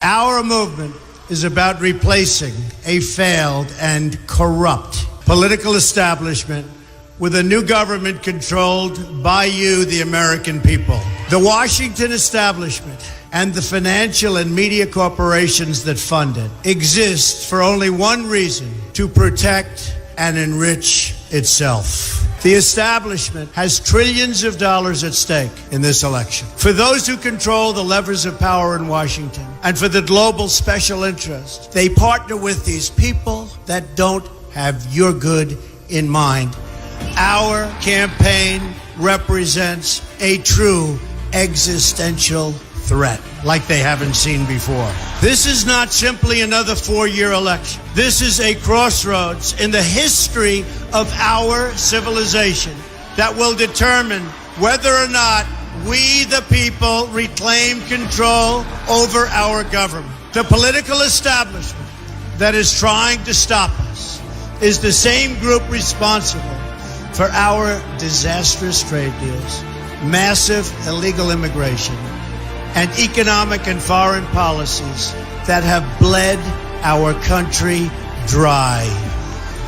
Our movement is about replacing a failed and corrupt political establishment with a new government controlled by you, the American people. The Washington establishment and the financial and media corporations that fund it exist for only one reason: to protect and enrich itself. The establishment has trillions of dollars at stake in this election. For those who control the levers of power in Washington and for the global special interest, they partner with these people that don't have your good in mind. Our campaign represents a true existential threat like they haven't seen before. This is not simply another 4-year election. This is a crossroads in the history of our civilization that will determine whether or not we, the people, reclaim control over our government. The political establishment that is trying to stop us is the same group responsible for our disastrous trade deals, massive illegal immigration, and economic and foreign policies that have bled our country dry.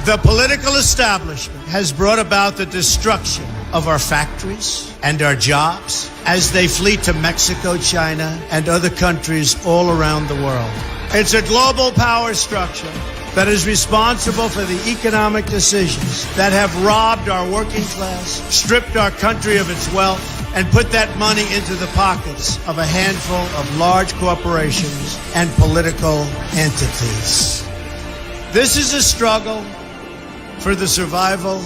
The political establishment has brought about the destruction of our factories and our jobs as they flee to Mexico, China, and other countries all around the world. It's a global power structure that is responsible for the economic decisions that have robbed our working class, stripped our country of its wealth, and put that money into the pockets of a handful of large corporations and political entities. This is a struggle for the survival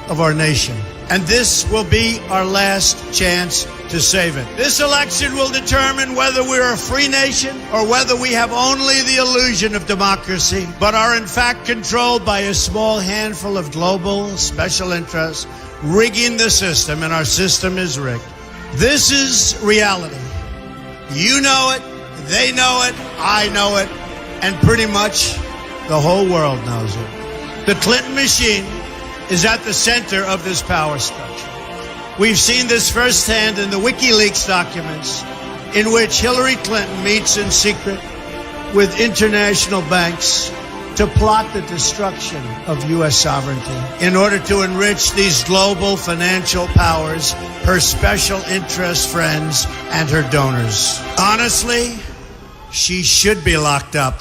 of our nation, and this will be our last chance to save it. This election will determine whether we're a free nation or whether we have only the illusion of democracy, but are in fact controlled by a small handful of global special interests rigging the system, and our system is rigged. This is reality. You know it, they know it, I know it, and pretty much the whole world knows it. The Clinton machine is at the center of this power structure. We've seen this firsthand in the WikiLeaks documents, in which Hillary Clinton meets in secret with international banks to plot the destruction of U.S. sovereignty in order to enrich these global financial powers, her special interest friends, and her donors. Honestly, she should be locked up.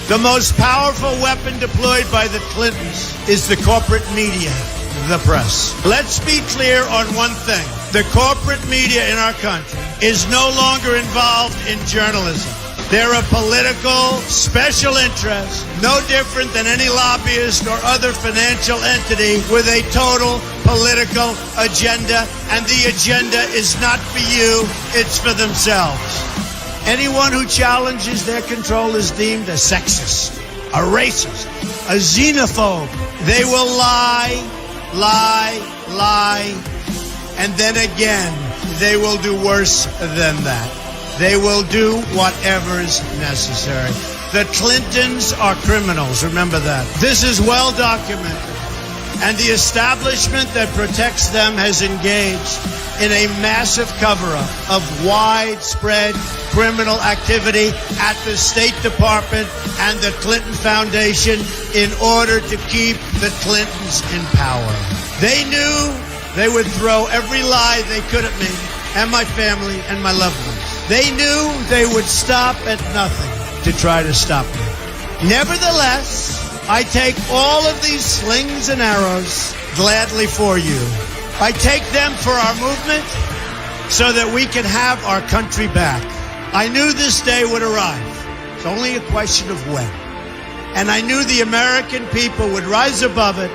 The most powerful weapon deployed by the Clintons is the corporate media, the press. Let's be clear on one thing. The corporate media in our country is no longer involved in journalism. They're a political special interest, no different than any lobbyist or other financial entity with a total political agenda, and the agenda is not for you, it's for themselves. Anyone who challenges their control is deemed a sexist, a racist, a xenophobe. They will lie, and then again, they will do worse than that. They will do whatever is necessary. The Clintons are criminals, remember that. This is well documented, and the establishment that protects them has engaged in a massive cover-up of widespread criminal activity at the State Department and the Clinton Foundation in order to keep the Clintons in power. They knew they would throw every lie they could at me and my family and my loved ones. They knew they would stop at nothing to try to stop me. Nevertheless, I take all of these slings and arrows gladly for you. I take them for our movement so that we can have our country back. I knew this day would arrive. It's only a question of when. And I knew the American people would rise above it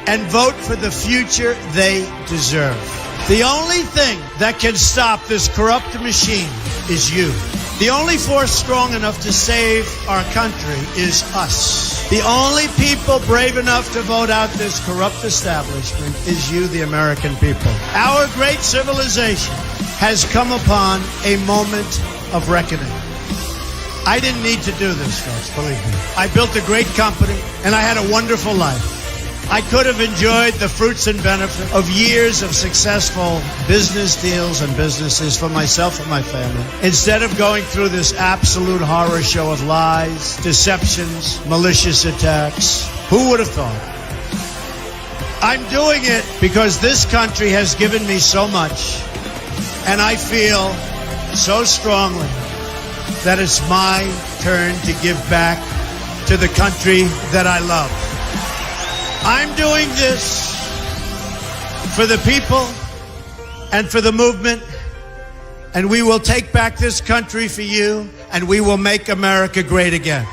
and vote for the future they deserve. The only thing that can stop this corrupt machine is you. The only force strong enough to save our country is us. The only people brave enough to vote out this corrupt establishment is you, the American people. Our great civilization has come upon a moment of reckoning. I didn't need to do this, folks, believe me. I built a great company, and I had a wonderful life. I could have enjoyed the fruits and benefits of years of successful business deals and businesses for myself and my family, instead of going through this absolute horror show of lies, deceptions, malicious attacks. Who would have thought? I'm doing it because this country has given me so much, and I feel so strongly that it's my turn to give back to the country that I love. I'm doing this for the people and for the movement, and we will take back this country for you, and we will make America great again.